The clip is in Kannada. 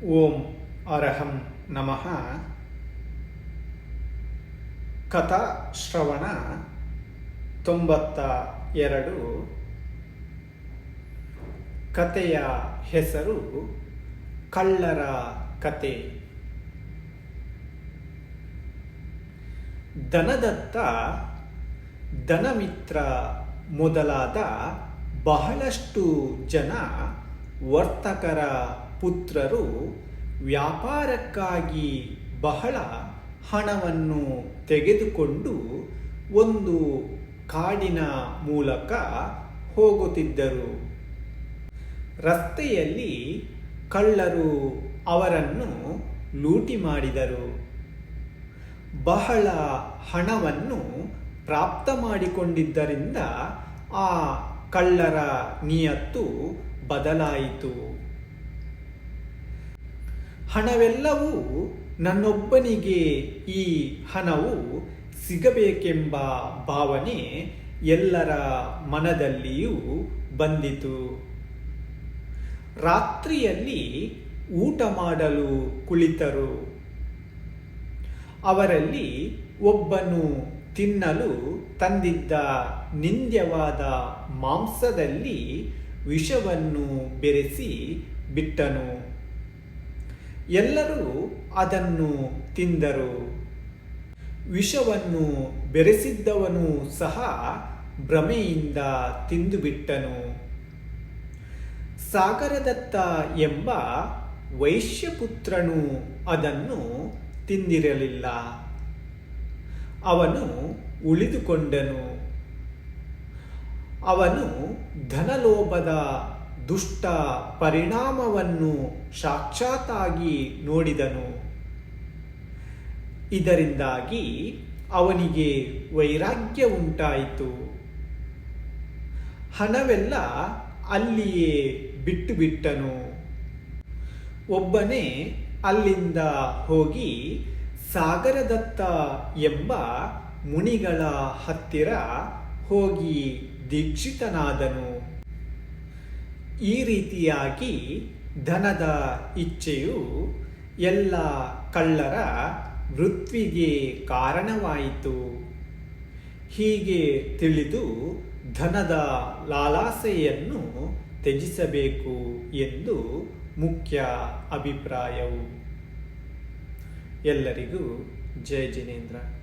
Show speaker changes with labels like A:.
A: ಓಂ ಅರಹಂ ನಮಃ. ಕಥಾ ಶ್ರವಣ 92. ಕಥೆಯ ಹೆಸರು ಕಳ್ಳರ ಕತೆ. ದನದತ್ತ, ದನಮಿತ್ರ ಮೊದಲಾದ ಬಹಳಷ್ಟು ಜನ ವರ್ತಕರ ಪುತ್ರರು ವ್ಯಾಪಾರಕ್ಕಾಗಿ ಬಹಳ ಹಣವನ್ನು ತೆಗೆದುಕೊಂಡು ಒಂದು ಕಾಡಿನ ಮೂಲಕ ಹೋಗುತ್ತಿದ್ದರು. ರಸ್ತೆಯಲ್ಲಿ ಕಳ್ಳರು ಅವರನ್ನು ಲೂಟಿ ಮಾಡಿದರು. ಬಹಳ ಹಣವನ್ನು ಪ್ರಾಪ್ತ ಮಾಡಿಕೊಂಡಿದ್ದರಿಂದ ಆ ಕಳ್ಳರ ನಿಯತ್ತು ಬದಲಾಯಿತು. ಹಣವೆಲ್ಲವೂ ನನ್ನೊಬ್ಬನಿಗೆ ಈ ಹಣವು ಸಿಗಬೇಕೆಂಬ ಭಾವನೆ ಎಲ್ಲರ ಮನದಲ್ಲಿಯೂ ಬಂದಿತು. ರಾತ್ರಿಯಲ್ಲಿ ಊಟ ಮಾಡಲು ಕುಳಿತರು. ಅವರಲ್ಲಿ ಒಬ್ಬನು ತಿನ್ನಲು ತಂದಿದ್ದ ನಿಂದ್ಯವಾದ ಮಾಂಸದಲ್ಲಿ ವಿಷವನ್ನು ಬೆರೆಸಿ ಬಿಟ್ಟನು. ಎಲ್ಲರೂ ಅದನ್ನು ತಿಂದರು. ವಿಷವನ್ನು ಬೆರೆಸಿದ್ದವನು ಸಹ ಭ್ರಮೆಯಿಂದ ತಿಂದುಬಿಟ್ಟನು. ಸಾಗರದತ್ತ ಎಂಬ ವೈಶ್ಯಪುತ್ರನು ಅದನ್ನು ತಿಂದಿರಲಿಲ್ಲ. ಅವನು ಉಳಿದುಕೊಂಡನು. ಅವನು ಧನಲೋಭದ ದುಷ್ಟ ಪರಿಣಾಮವನ್ನು ಸಾಕ್ಷಾತ್ತಾಗಿ ನೋಡಿದನು. ಇದರಿಂದಾಗಿ ಅವನಿಗೆ ವೈರಾಗ್ಯ ಉಂಟಾಯಿತು. ಹಣವೆಲ್ಲ ಅಲ್ಲಿಯೇ ಬಿಟ್ಟು ಬಿಟ್ಟನು. ಒಬ್ಬನೇ ಅಲ್ಲಿಂದ ಹೋಗಿ ಸಾಗರದತ್ತ ಎಂಬ ಮುನಿಗಳ ಹತ್ತಿರ ಹೋಗಿ ದೀಕ್ಷಿತನಾದನು. ಈ ರೀತಿಯಾಗಿ ಧನದ ಇಚ್ಛೆಯು ಎಲ್ಲ ಕಳ್ಳರ ಮೃತ್ಯುವಿಗೆ ಕಾರಣವಾಯಿತು. ಹೀಗೆ ತಿಳಿದು ಧನದ ಲಾಲಾಸೆಯನ್ನು ತ್ಯಜಿಸಬೇಕು ಎಂದು ಮುಖ್ಯ ಅಭಿಪ್ರಾಯವು. ಎಲ್ಲರಿಗೂ ಜಯ ಜಿನೇಂದ್ರ.